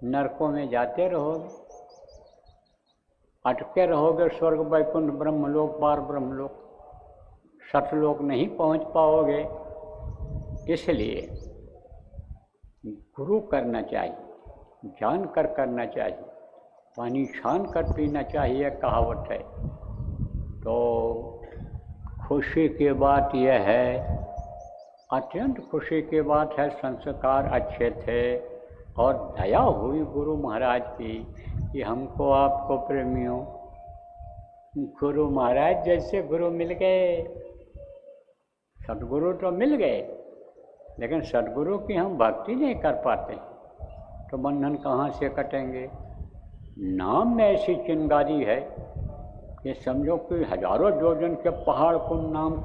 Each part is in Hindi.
नरकों में जाते रहोगे, अटके रहोगे, स्वर्ग वैकुंठ ब्रह्मलोक पार ब्रह्मलोक सतलोक नहीं पहुंच पाओगे। इसलिए गुरु करना चाहिए, जान कर करना चाहिए, पानी छान कर पीना चाहिए, कहावत है। तो खुशी की बात यह है, अत्यंत खुशी की बात है, संस्कार अच्छे थे और दया हुई गुरु महाराज की कि हमको आपको प्रेमियों गुरु महाराज जैसे गुरु मिल गए। सद्गुरु तो मिल गए, लेकिन सद्गुरु की हम भक्ति नहीं कर पाते तो बंधन कहाँ से कटेंगे। नाम में ऐसी चिंगारी है कि समझो कि हजारों योजन के पहाड़ को नाम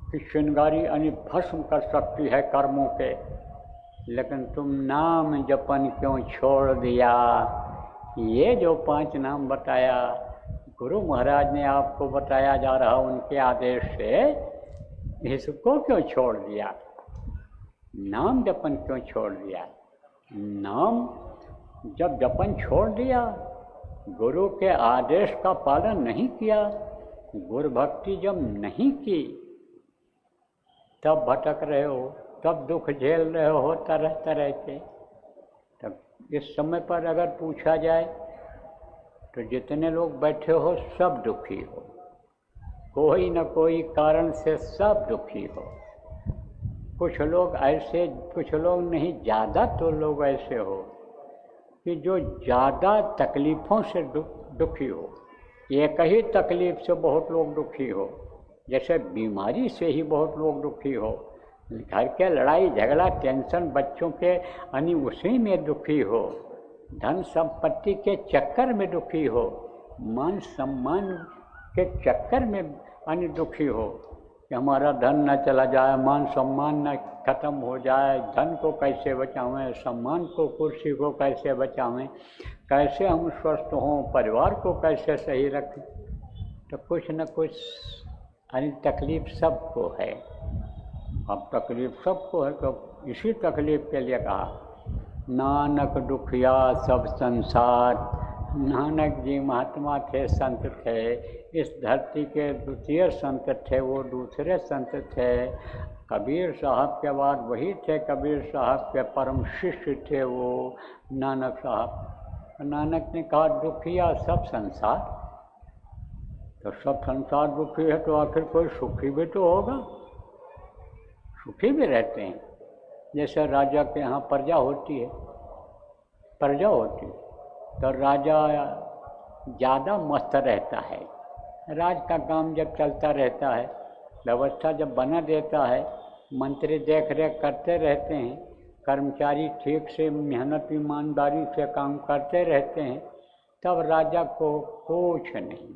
की चिंगारी यानी भस्म कर सकती है कर्मों के, लेकिन तुम नाम जपन क्यों छोड़ दिया। ये जो 5 नाम बताया गुरु महाराज ने आपको बताया जा रहा उनके आदेश से, इसको क्यों छोड़ दिया, नाम जपन क्यों छोड़ दिया। नाम जब जपन छोड़ दिया, गुरु के आदेश का पालन नहीं किया, गुरु भक्ति जब नहीं की, तब भटक रहे हो, तब दुख झेल रहे हो तरह तरह के। तब इस समय पर अगर पूछा जाए तो जितने लोग बैठे हो सब दुखी हो, कोई न कोई कारण से सब दुखी हो। कुछ लोग ऐसे, कुछ लोग नहीं, ज़्यादा तो लोग ऐसे हो कि जो ज़्यादा तकलीफ़ों से दुखी हो। एक ही तकलीफ़ से बहुत लोग दुखी हो, जैसे बीमारी से ही बहुत लोग दुखी हो, घर के लड़ाई झगड़ा टेंशन बच्चों के यानी उसी में दुखी हो, धन संपत्ति के चक्कर में दुखी हो, मान सम्मान के चक्कर में यानी दुखी हो कि हमारा धन न चला जाए, मान सम्मान न खत्म हो जाए, धन को कैसे बचावें, सम्मान को, कुर्सी को कैसे बचावें, कैसे हम स्वस्थ हों, परिवार को कैसे सही रखें। तो कुछ न कुछ यानी तकलीफ़ सबको है। अब तकलीफ़ सबको है तो इसी तकलीफ़ के लिए कहा, नानक दुखिया सब संसार। नानक जी महात्मा थे, संत थे, इस धरती के द्वितीय संत थे, वो दूसरे संत थे। कबीर साहब के बाद वही थे, कबीर साहब के परम शिष्य थे वो नानक साहब। नानक ने कहा दुखिया सब संसार, तो सब संसार दुखी है तो आखिर कोई सुखी भी तो होगा, सुखी भी रहते हैं। जैसे राजा के यहाँ प्रजा होती है, प्रजा होती है तो राजा ज़्यादा मस्त रहता है, राज का काम जब चलता रहता है, व्यवस्था जब बना देता है, मंत्री देख रेख करते रहते हैं, कर्मचारी ठीक से मेहनत ईमानदारी से काम करते रहते हैं, तब राजा को कुछ नहीं,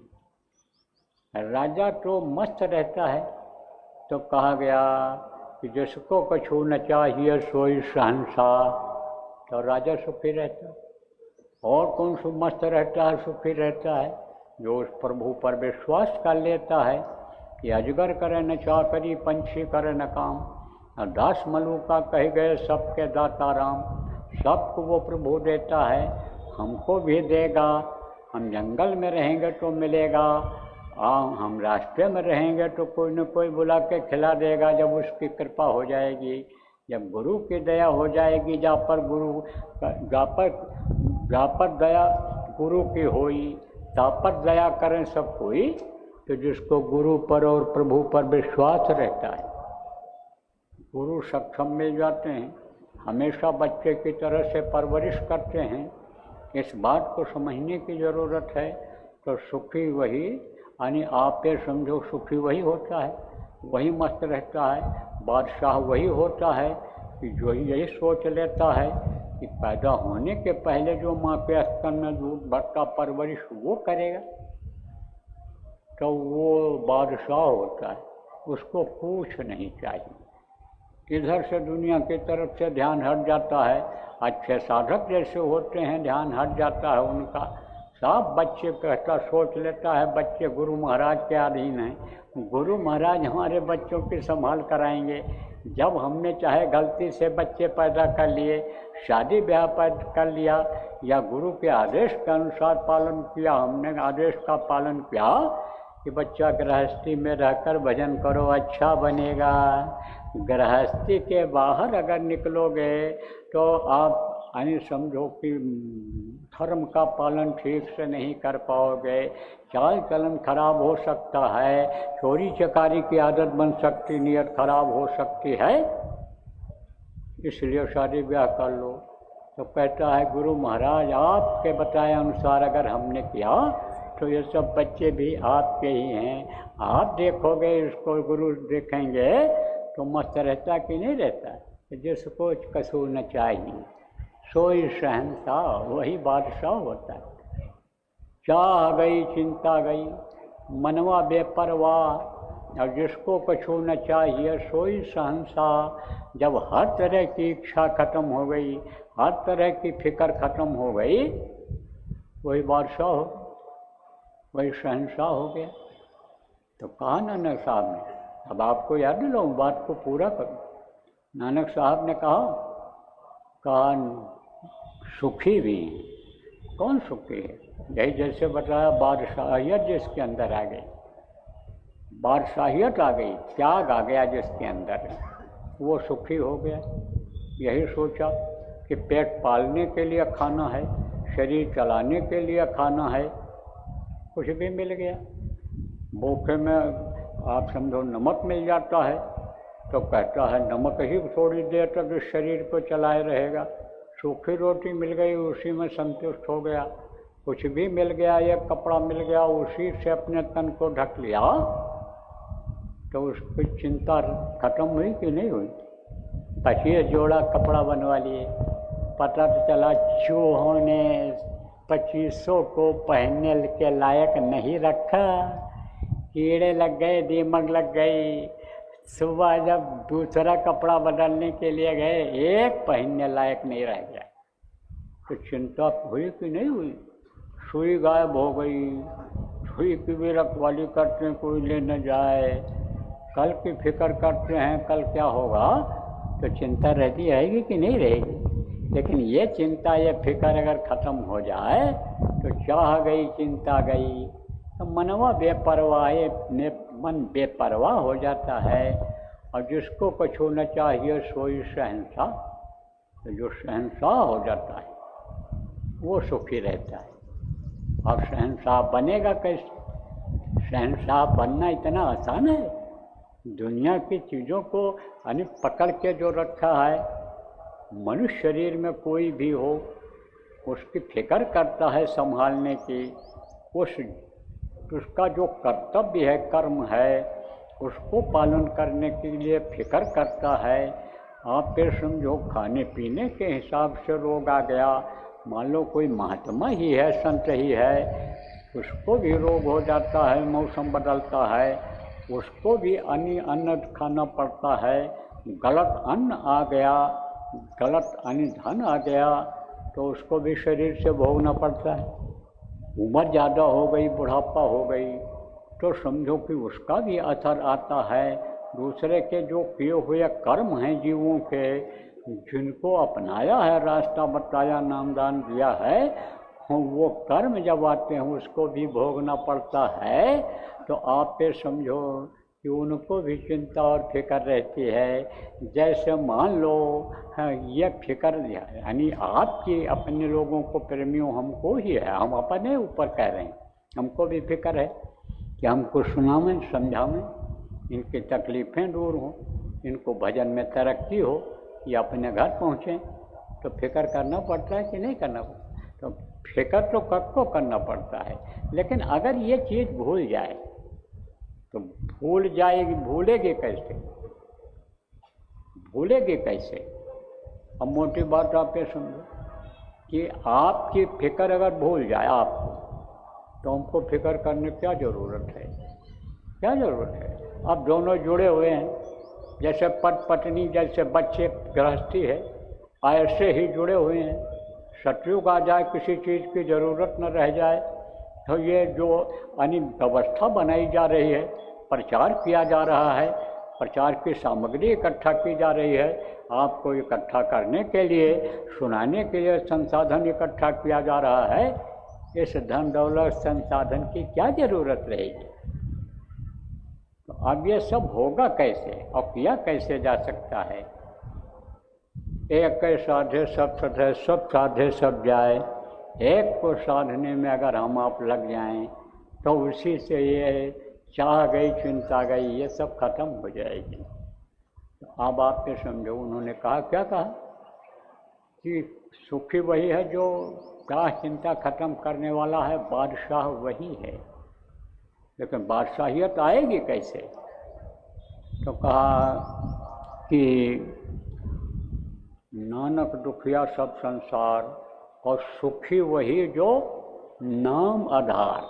राजा तो मस्त रहता है। तो कहा गया कि जिसको कछु न चाहिए सोई शहंशाह, तो राजा सुखी रहता है। और कौन सो मस्त रहता है, सुखी रहता है, जो उस प्रभु पर विश्वास कर लेता है कि अजगर करे न चाकरी, पंछी करे न काम, दास मलूका कहे गए सबके दाता राम। सबको वो प्रभु देता है, हमको भी देगा। हम जंगल में रहेंगे तो मिलेगा, हम रास्ते में रहेंगे तो कोई न कोई बुला के खिला देगा जब उसकी कृपा हो जाएगी। जब गुरु की दया हो जाएगी, जा पर दया गुरु की होई, ता पर दया करें सब कोई। तो जिसको गुरु पर और प्रभु पर विश्वास रहता है, गुरु सक्षम मिल जाते हैं, हमेशा बच्चे की तरह से परवरिश करते हैं। इस बात को समझने की ज़रूरत है। तो सुखी वही, यानी आप ये समझो सुखी वही होता है, वही मस्त रहता है, बादशाह वही होता है कि जो यही सोच लेता है कि पैदा होने के पहले जो माँ के स्तन में दूध भरता परवरिश वो करेगा, तो वो बादशाह होता है, उसको कुछ नहीं चाहिए। इधर से दुनिया की तरफ से ध्यान हट जाता है, अच्छे साधक जैसे होते हैं ध्यान हट जाता है उनका, सब बच्चे कहता सोच लेता है बच्चे गुरु महाराज के अधीन हैं, गुरु महाराज हमारे बच्चों की संभाल कराएंगे। जब हमने चाहे गलती से बच्चे पैदा कर लिए, शादी ब्याह पैदा कर लिया, या गुरु के आदेश के अनुसार पालन किया, हमने आदेश का पालन किया कि बच्चा गृहस्थी में रहकर भजन करो अच्छा बनेगा। गृहस्थी के बाहर अगर निकलोगे तो आप यानी समझो कि धर्म का पालन ठीक से नहीं कर पाओगे, चाल चलन खराब हो सकता है, चोरी चकारी की आदत बन सकती, नीयत खराब हो सकती है, इसलिए शादी ब्याह कर लो। तो कहता है गुरु महाराज आपके बताए अनुसार अगर हमने किया तो ये सब बच्चे भी आपके ही हैं, आप देखोगे इसको, गुरु देखेंगे तो मस्त रहता कि नहीं रहता। जिसको कसूर न चाहिए सोई शहंशाह, वही बादशाह होता है। चाह गई चिंता गई, मनवा बेपरवाह, और जिसको कछु न चाहिए सोई शहंशाह। जब हर तरह की इच्छा खत्म हो गई, हर तरह की फिक्र खत्म हो गई, वही बादशाह हो, वही शहंशाह हो गया। तो कहा नानक साहब ने, अब आपको याद दिलाऊं, बात को पूरा करो। नानक साहब ने कहा सुखी भी हैं। कौन सुखी है? यही जैसे बताया बादशाहियत जिसके अंदर आ गई, बादशाहियत आ गई, त्याग आ गया जिसके अंदर, वो सुखी हो गया। यही सोचा कि पेट पालने के लिए खाना है, शरीर चलाने के लिए खाना है, कुछ भी मिल गया। भूखे में आप समझो नमक मिल जाता है तो कहता है नमक ही थोड़ी देर तक इस शरीर को चलाए रहेगा। सूखी रोटी मिल गई, उसी में संतुष्ट हो गया। कुछ भी मिल गया, एक कपड़ा मिल गया, उसी से अपने तन को ढक लिया, तो उसकी चिंता खत्म हुई कि नहीं हुई? 25 जोड़ा कपड़ा बनवा लिए, पता तो चला चूहों ने 2500 को पहनने के लायक नहीं रखा, कीड़े लग गए, दीमक लग गई। सुबह जब दूसरा कपड़ा बदलने के लिए गए, एक पहनने लायक नहीं रह गया। तो चिंता हुई कि नहीं हुई? सुई गायब हो गई, सुई की भी रखवाली करते हैं, कोई ले न जाए, कल की फिक्र करते हैं कल क्या होगा, तो चिंता रहती रहेगी कि नहीं रहेगी? लेकिन ये चिंता, ये फिक्र अगर ख़त्म हो जाए तो चाह गई चिंता गई, तो मनवा बेपरवाह, मन बेपरवाह हो जाता है। और जिसको कछु न चाहिए सोई शहंशाह, तो जो शहंशाह हो जाता है वो सुखी रहता है। अब शहंशाह बनेगा कैसे? शहंशाह बनना इतना आसान है? दुनिया की चीज़ों को यानी पकड़ के जो रखा है, मनुष्य शरीर में कोई भी हो, उसकी फिक्र करता है संभालने की, उसका जो कर्तव्य है, कर्म है, उसको पालन करने के लिए फिक्र करता है। आप फिर समझो खाने पीने के हिसाब से रोग आ गया, मान लो कोई महात्मा ही है, संत ही है, उसको भी रोग हो जाता है, मौसम बदलता है, उसको भी अन्न खाना पड़ता है। गलत अन्न आ गया, गलत धन आ गया, तो उसको भी शरीर से भोगना पड़ता है। उम्र ज़्यादा हो गई, बुढ़ापा हो गई, तो समझो कि उसका भी असर आता है। दूसरे के जो किए हुए कर्म हैं जीवों के, जिनको अपनाया है, रास्ता बताया, नामदान दिया है, वो कर्म जब आते हैं उसको भी भोगना पड़ता है। तो आप फिर समझो कि उनको भी चिंता और फिक्र रहती है। जैसे मान लो ये फिक्र यानी आपकी अपने लोगों को, प्रेमियों हमको ही है, हम अपने ऊपर कह रहे हैं, हमको भी फिक्र है कि हमको सुनावें, समझावें, इनकी तकलीफ़ें दूर हों, इनको भजन में तरक्की हो, या अपने घर पहुँचें। तो फिक्र करना पड़ता है कि नहीं करना पड़ता? तो फिक्र तो सबको करना पड़ता है, लेकिन अगर ये चीज़ भूल जाए तो भूलेगी कैसे? भूलेगी कैसे? अब मोटी बात आप ये समझो कि आपकी फिक्र अगर भूल जाए आपको, तो हमको फिक्र करने की क्या ज़रूरत है? क्या ज़रूरत है? अब दोनों जुड़े हुए हैं, जैसे पत्नी, जैसे बच्चे, गृहस्थी है, ऐसे ही जुड़े हुए हैं। सतयुग आ जाए, किसी चीज़ की ज़रूरत न रह जाए, तो ये जो व्यवस्था बनाई जा रही है, प्रचार किया जा रहा है, प्रचार की सामग्री इकट्ठा की जा रही है, आपको इकट्ठा करने के लिए, सुनाने के लिए संसाधन इकट्ठा किया जा रहा है। इस धन दौलत संसाधन की क्या ज़रूरत रहेगी? तो अब ये सब होगा कैसे और किया कैसे जा सकता है? एक के साधे सब सधे, सब साधे सब जाए। एक को साधने में अगर हम आप लग जाएं तो उसी से ये चाह गई, चिंता गई, ये सब खत्म हो जाएगी। तो अब आप ये समझो, उन्होंने कहा, क्या कहा कि सुखी वही है जो चाह चिंता खत्म करने वाला है, बादशाह वही है। लेकिन बादशाहियत आएगी कैसे? तो कहा कि नानक दुखिया सब संसार, और सुखी वही जो नाम आधार,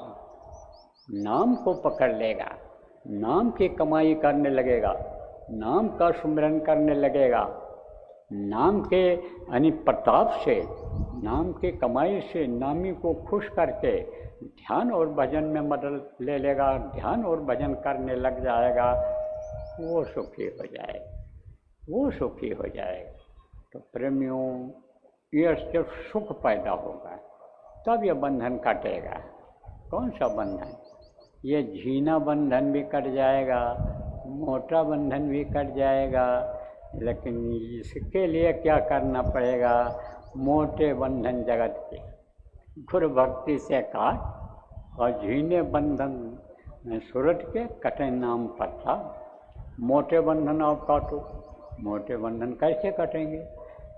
नाम को पकड़ लेगा, नाम की कमाई करने लगेगा, नाम का सुमिरन करने लगेगा, नाम के यानी प्रताप से, नाम की कमाई से नामी को खुश करके ध्यान और भजन में मदद ले लेगा, ध्यान और भजन करने लग जाएगा, वो सुखी हो जाएगा, वो सुखी हो जाएगा। तो प्रेमियों, ये जब सुख पैदा होगा तब ये बंधन कटेगा। कौन सा बंधन? ये झीना बंधन भी कट जाएगा, मोटा बंधन भी कट जाएगा, लेकिन इसके लिए क्या करना पड़ेगा? मोटे बंधन जगत के गुरु भक्ति से काट, और झीने बंधन सूरत के कटे नाम पत्ता। मोटे बंधन आप काटो। मोटे बंधन कैसे कटेंगे?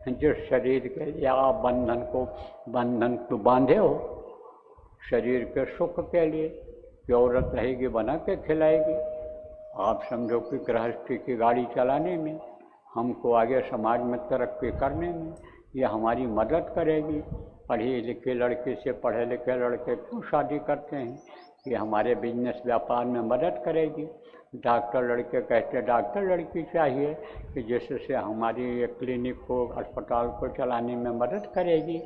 जो शरीर के लिए आप बंधन को बांधे हो, शरीर के सुख के लिए, कि औरत रहेगी बना के खिलाएगी। आप समझो कि गृहस्थी की गाड़ी चलाने में, हमको आगे समाज में तरक्की करने में ये हमारी मदद करेगी। पढ़े लिखे लड़के से पढ़े लिखे लड़के क्यों शादी करते हैं? ये हमारे बिजनेस व्यापार में मदद करेगी। डॉक्टर लड़के कहते हैं डॉक्टर लड़की चाहिए कि जिससे हमारी क्लिनिक को, अस्पताल को चलाने में मदद करेगी।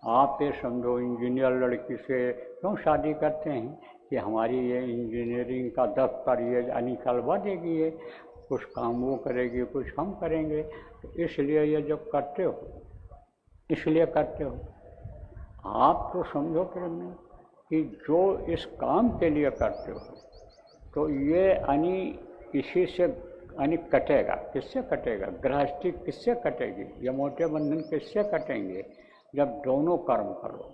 आप ये समझो इंजीनियर लड़की से क्यों शादी करते हैं कि हमारी ये इंजीनियरिंग का दफ्तर ये निकलवा देगी, ये कुछ काम वो करेगी, कुछ हम करेंगे। तो इसलिए ये जो करते हो, इसलिए करते हो। आप तो समझो कि जो इस काम के लिए करते हो, तो ये इसी से कटेगा। किससे कटेगा? गृहस्थी किससे कटेगी? ये मोटे बंधन किससे कटेंगे? जब दोनों कर्म करो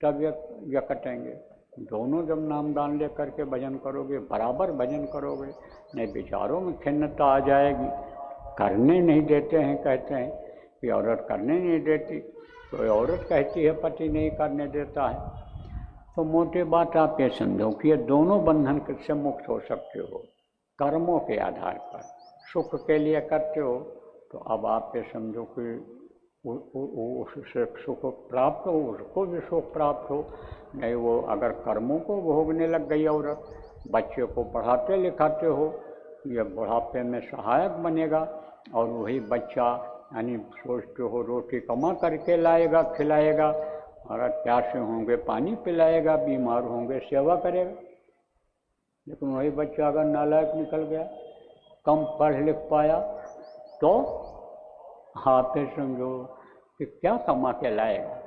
तब ये कटेंगे। दोनों जब नामदान ले करके भजन करोगे, बराबर भजन करोगे, नहीं विचारों में खिन्नता आ जाएगी। करने नहीं देते हैं, कहते हैं कि औरत करने नहीं देती, कोई औरत कहती है पति नहीं करने देता है। तो मोटी बात आप ये समझो कि ये दोनों बंधन से मुक्त हो सकते हो कर्मों के आधार पर। सुख के लिए करते हो तो अब आप ये समझो कि उससे सुख प्राप्त हो, उसको भी सुख प्राप्त हो। नहीं वो अगर कर्मों को भोगने लग गई औरत, बच्चे को पढ़ाते लिखाते हो, ये बुढ़ापे में सहायक बनेगा। और वही बच्चा सोचते हो रोटी कमा करके लाएगा, खिलाएगा, अगर प्यासे होंगे पानी पिलाएगा, बीमार होंगे सेवा करेगा। लेकिन वही बच्चा अगर नालायक निकल गया, कम पढ़ लिख पाया, तो आप ही समझो कि क्या कमा के लाएगा?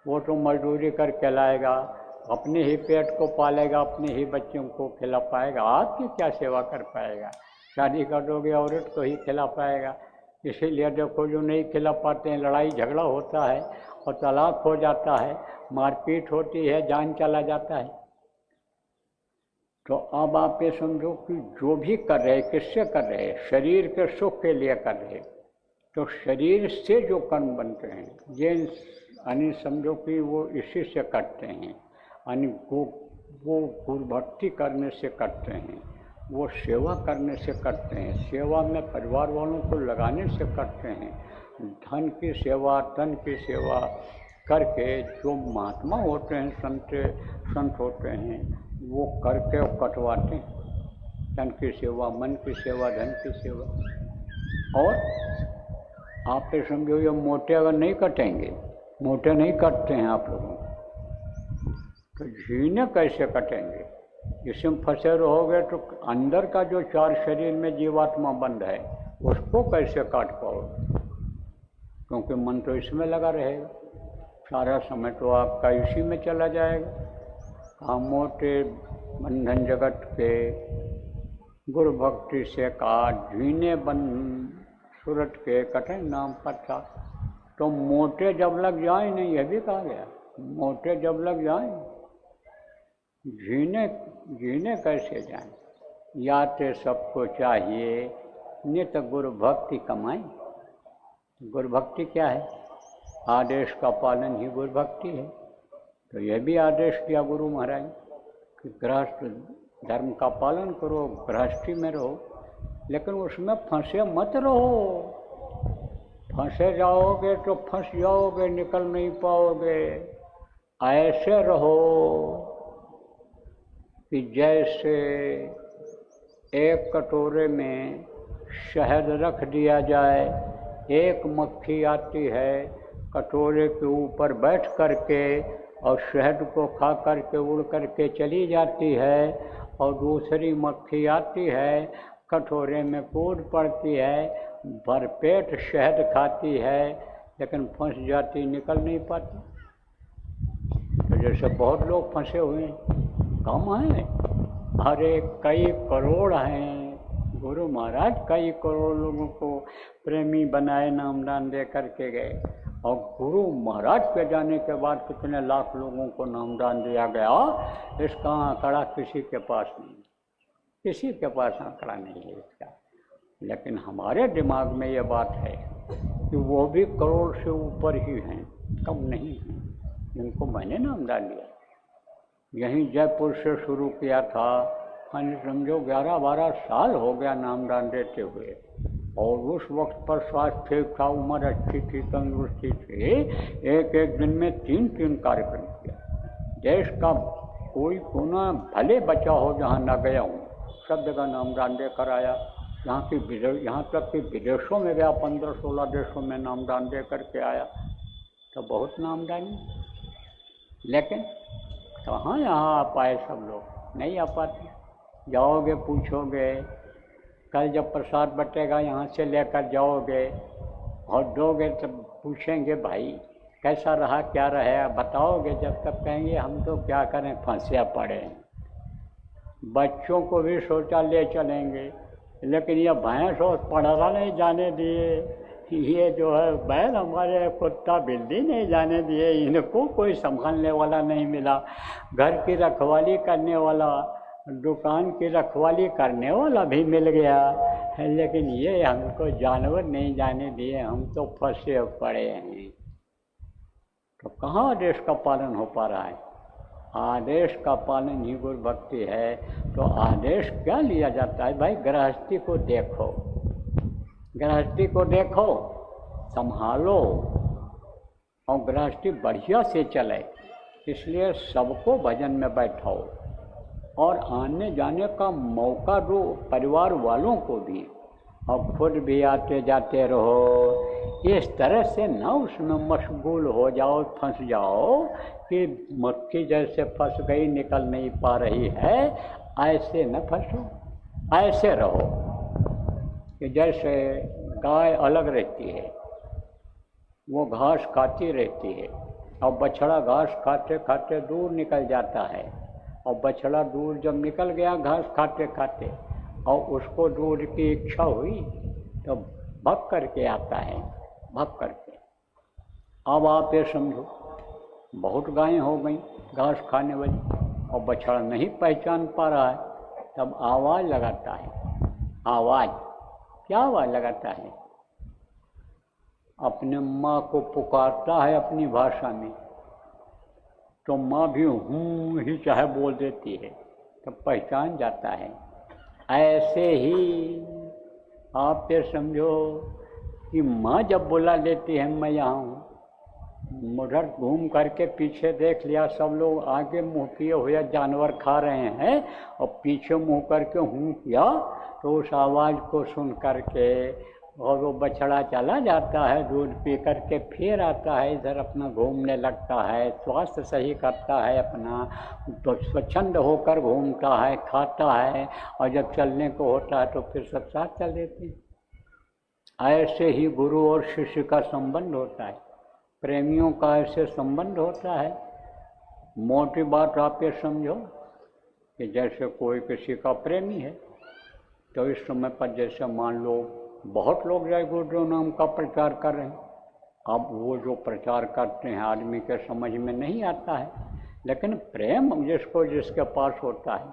वो तो मजदूरी करके लाएगा, अपने ही पेट को पालेगा, अपने ही बच्चों को खिला पाएगा। आपकी क्या सेवा कर पाएगा? शादी कर दोगे औरत को ही खिला पाएगा। इसीलिए देखो जो नहीं खिला पाते हैं, लड़ाई झगड़ा होता है और तलाक हो जाता है, मारपीट होती है, जान चला जाता है। तो अब आप ये समझो कि जो भी कर रहे, किससे कर रहे? शरीर के सुख के लिए कर रहे। तो शरीर से जो कर्म बनते हैं, ये समझो कि वो इसी से करते हैं। वो गुरु भक्ति करने से करते हैं, वो सेवा करने से करते हैं, सेवा में परिवार वालों को लगाने से करते हैं। धन की सेवा, तन की सेवा करके जो महात्मा होते हैं, संत होते हैं, वो करके कटवाते हैं। तन की सेवा, मन की सेवा, धन की सेवा। और आप ये समझो ये मोटे अगर नहीं कटेंगे, मोटे नहीं कटते हैं आप लोगों, तो झीने कैसे कटेंगे? इसमें फंसे रहोगे तो अंदर का जो 4 शरीर में जीवात्मा बंद है उसको कैसे काट पाओगे? क्योंकि मन तो इसमें लगा रहेगा, सारा समय तो आपका इसी में चला जाएगा। मोटे बंधन जगत के गुरु भक्ति से काट झीने बंधन सूरत के कठिन नाम पत्ता। तो मोटे जब लग जाए, नहीं यह भी कहा गया, मोटे जब लग जाए जीने कैसे जाए? याते सबको चाहिए नित गुरु भक्ति कमाएं। गुरु भक्ति क्या है? आदेश का पालन ही गुरु भक्ति है। तो यह भी आदेश किया गुरु महाराज कि गृहस्थ धर्म का पालन करो, गृहस्थी में रहो, लेकिन उसमें फंसे मत रहो। फंसे जाओगे तो फंस जाओगे, निकल नहीं पाओगे। ऐसे रहो कि जैसे एक कटोरे में शहद रख दिया जाए, एक मक्खी आती है कटोरे के ऊपर बैठ करके और शहद को खा करके उड़ करके चली जाती है, और दूसरी मक्खी आती है कटोरे में कूद पड़ती है, भरपेट शहद खाती है, लेकिन फंस जाती, निकल नहीं पाती। तो जैसे बहुत लोग फंसे हुए हैं, कम हैं, अरे कई करोड़ हैं। गुरु महाराज कई करोड़ लोगों को प्रेमी बनाए, नामदान दे करके गए, और गुरु महाराज के जाने के बाद कितने लाख लोगों को नामदान दिया गया, इसका आंकड़ा किसी के पास नहीं, किसी के पास आंकड़ा नहीं है इसका। लेकिन हमारे दिमाग में ये बात है कि वो भी करोड़ से ऊपर ही हैं, कम नहीं हैं, जिनको मैंने नामदान दिया। यहीं जयपुर से शुरू किया था, मैंने समझो 11-12 साल हो गया नामदान देते हुए, और उस वक्त पर स्वास्थ्य ठीक था, उम्र अच्छी थी, तंदुरुस्ती थी। एक दिन में 3 कार्यक्रम किया। देश का कोई कोना भले बचा हो जहाँ ना गया हूँ, सब जगह नामदान देकर आया। यहाँ तक कि विदेशों में गया, 15-16 देशों में नामदान दे करके आया। तो बहुत नामदानी, लेकिन कहाँ यहाँ आ पाए सब लोग, नहीं आ पाते। जाओगे पूछोगे, कल जब प्रसाद बटेगा यहाँ से लेकर जाओगे और दोगे तब पूछेंगे भाई कैसा रहा, क्या रहा, बताओगे। जब तक कहेंगे हम तो क्या करें, फंसे पड़े हैं। बच्चों को भी सोचा ले चलेंगे, लेकिन ये भैंस और पढ़ा नहीं जाने दिए, ये जो है बैल हमारे कुत्ता बिल्ली नहीं जाने दिए, इनको कोई संभालने वाला नहीं मिला। घर की रखवाली करने वाला, दुकान की रखवाली करने वाला भी मिल गया, लेकिन ये हमको जानवर नहीं जाने दिए, हम तो फंसे पड़े हैं। तो कहाँ आदेश का पालन हो पा रहा है? आदेश का पालन ही गुरु भक्ति है। तो आदेश क्या लिया जाता है भाई? गृहस्थी को देखो, गृहस्थी को देखो, संभालो, और गृहस्थी बढ़िया से चले। इसलिए सबको भजन में बैठाओ और आने जाने का मौका दो परिवार वालों को भी, और खुद भी आते जाते रहो। इस तरह से ना उसमें मशगूल हो जाओ, फंस जाओ कि मक्खी जैसे फंस गई, निकल नहीं पा रही है। ऐसे न फंसो, ऐसे रहो कि जैसे गाय अलग रहती है, वो घास खाती रहती है, और बछड़ा घास खाते खाते दूर निकल जाता है, और बछड़ा दूर जब निकल गया घास खाते खाते, और उसको दूध की इच्छा हुई तो भग करके आता है, भग करके। अब आप ये समझो, बहुत गायें हो गई घास खाने वाली, और बछड़ा नहीं पहचान पा रहा है, तब आवाज़ लगाता है। आवाज़ क्या आवाज़ लगाता है? अपने माँ को पुकारता है अपनी भाषा में, तो माँ भी हूँ ही चाहे बोल देती है, तो पहचान जाता है। ऐसे ही आप ये समझो कि माँ जब बुला देती है मैं यहाँ हूँ, उधर घूम करके पीछे देख लिया, सब लोग आगे मुँह किए हुए जानवर खा रहे हैं, और पीछे मुँह करके हूँ किया, तो उस आवाज़ को सुन करके और वो बछड़ा चला जाता है दूध पी कर के, फिर आता है इधर अपना घूमने लगता है, स्वास्थ्य सही करता है अपना, तो स्वच्छंद होकर घूमता है, खाता है, और जब चलने को होता है तो फिर सब साथ चल देते हैं। ऐसे ही गुरु और शिष्य का संबंध होता है, प्रेमियों का ऐसे संबंध होता है। मोटी बात आप ये समझो कि जैसे कोई किसी का प्रेमी है, तो इस समय पर जैसे मान लो बहुत लोग जय गुरुदेव नाम का प्रचार कर रहे हैं। अब वो जो प्रचार करते हैं आदमी के समझ में नहीं आता है, लेकिन प्रेम जिसको जिसके पास होता है,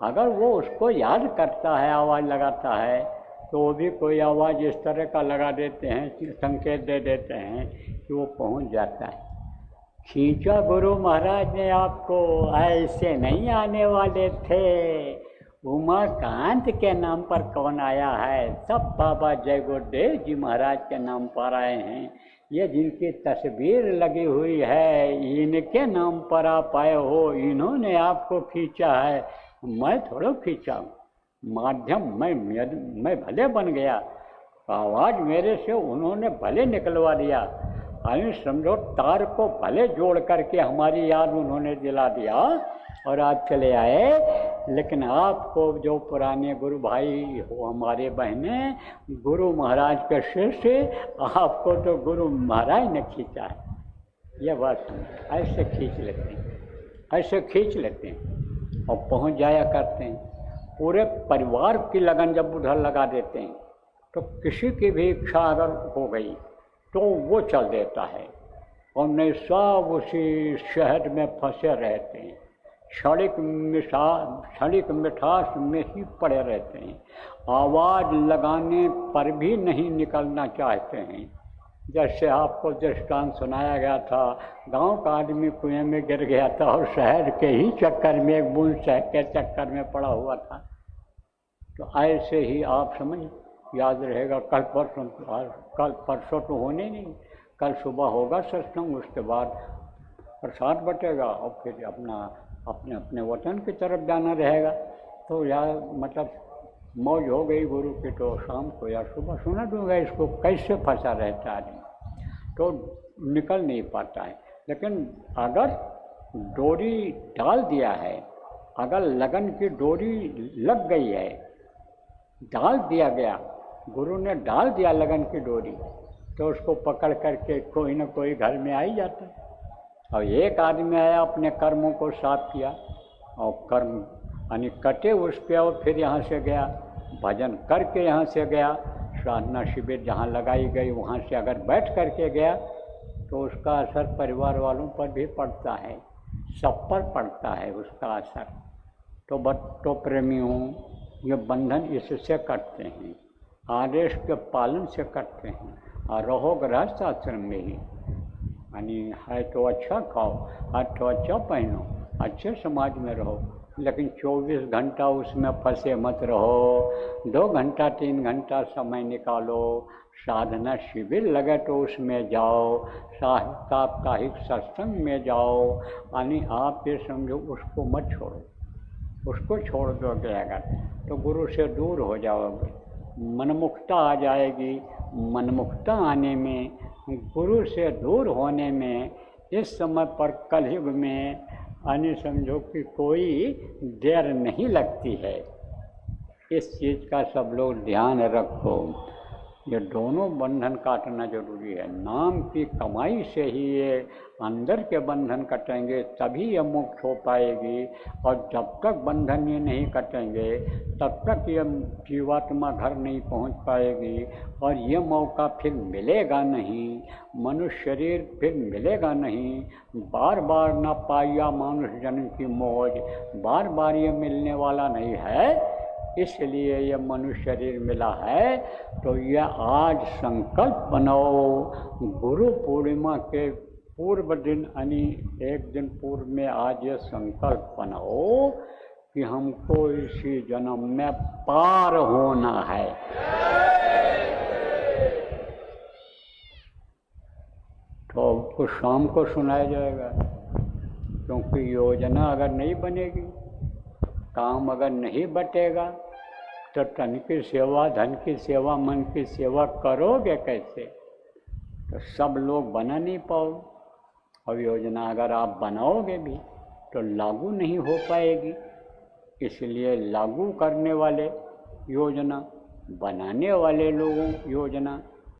अगर वो उसको याद करता है, आवाज़ लगाता है, तो वो भी कोई आवाज़ इस तरह का लगा देते हैं, संकेत दे देते हैं कि वो पहुंच जाता है। खींचा गुरु महाराज ने आपको, ऐसे नहीं आने वाले थे। उमाकांत के नाम पर कौन आया है? सब बाबा जय गुरुदेव जी महाराज के नाम पर आए हैं। ये जिनकी तस्वीर लगी हुई है, इनके नाम पर आप आए हो, इन्होंने आपको खींचा है। मैं थोड़ा खींचा हूँ, माध्यम मैं भले बन गया, आवाज़ मेरे से उन्होंने भले निकलवा दिया, अरे समझो तार को भले जोड़ करके हमारी याद उन्होंने दिला दिया और आप चले आए। लेकिन आपको जो पुराने गुरु भाई हो, हमारे बहनें, गुरु महाराज के शिष्य, आपको तो गुरु महाराज ने खींचा है। यह बात समझो, ऐसे खींच लेते हैं, ऐसे खींच लेते हैं और पहुंच जाया करते हैं। पूरे परिवार की लगन जब उधर लगा देते हैं, तो किसी की भी इच्छा अगर हो गई तो वो चल देता है, और नहीं सब उसी शहद में फंसे रहते हैं, क्षणिक मिठास में ही पड़े रहते हैं, आवाज़ लगाने पर भी नहीं निकलना चाहते हैं। जैसे आपको दृष्टांत सुनाया गया था, गांव का आदमी कुएं में गिर गया था और शहर के ही चक्कर में, एक बूंद शहर के चक्कर में पड़ा हुआ था। तो ऐसे ही आप समझ, याद रहेगा, कल परसों तो होने नहीं, कल सुबह होगा सत्संग, उसके बाद प्रसाद बटेगा और फिर अपने अपने वतन की तरफ जाना रहेगा। तो यार मतलब मौज हो गई गुरु की, तो शाम को या सुबह सुना दूंगा इसको कैसे फंसा रहता है आदमी, तो निकल नहीं पाता है। लेकिन अगर डोरी डाल दिया है, अगर लगन की डोरी लग गई है, डाल दिया गया, गुरु ने डाल दिया लगन की डोरी, तो उसको पकड़ करके कोई ना कोई घर में आ ही जाता है। और एक आदमी आया, अपने कर्मों को साफ किया और कर्म यानी कटे उसके, और फिर यहाँ से गया, भजन करके यहाँ से गया, साधना शिविर जहाँ लगाई गई वहाँ से अगर बैठ करके गया, तो उसका असर परिवार वालों पर भी पड़ता है, सब पर पड़ता है उसका असर। तो प्रेमियों, ये बंधन इससे कटते हैं, आदेश के पालन से करते हैं। और रहो गृहस्थ आश्रम में ही, यानी है तो अच्छा खाओ, है तो अच्छा पहनो, अच्छे समाज में रहो, लेकिन 24 घंटा उसमें फंसे मत रहो। 2 घंटा 3 घंटा समय निकालो, साधना शिविर लगे तो उसमें जाओ, साप्ताहिक सत्संग में जाओ, यानी आप ये समझो उसको मत छोड़ो। उसको छोड़ दोगे अगर तो गुरु से दूर हो जाओगे, मनमुखता आ जाएगी। मनमुखता आने में, गुरु से दूर होने में इस समय पर कलयुग में यानी समझो कि कोई देर नहीं लगती है। इस चीज़ का सब लोग ध्यान रखो। ये दोनों बंधन काटना जरूरी है। नाम की कमाई से ही ये अंदर के बंधन कटेंगे, तभी ये मुक्त हो पाएगी। और जब तक बंधन ये नहीं कटेंगे तब तक ये जीवात्मा घर नहीं पहुंच पाएगी, और ये मौका फिर मिलेगा नहीं, मनुष्य शरीर फिर मिलेगा नहीं। बार बार न पाया मानुष जन्म की मौज, बार बार ये मिलने वाला नहीं है। इसलिए ये मनुष्य शरीर मिला है। तो यह आज संकल्प बनाओ, गुरु पूर्णिमा के पूर्व दिन यानी एक दिन पूर्व में आज ये संकल्प बनाओ कि हमको इसी जन्म में पार होना है। तो कुछ शाम को सुनाया जाएगा, क्योंकि योजना अगर नहीं बनेगी, काम अगर नहीं बटेगा, तो तन की सेवा, धन की सेवा, मन की सेवा करोगे कैसे? तो सब लोग बना नहीं पाओ। अब योजना अगर आप बनाओगे भी तो लागू नहीं हो पाएगी। इसलिए लागू करने वाले योजना, बनाने वाले लोगों योजना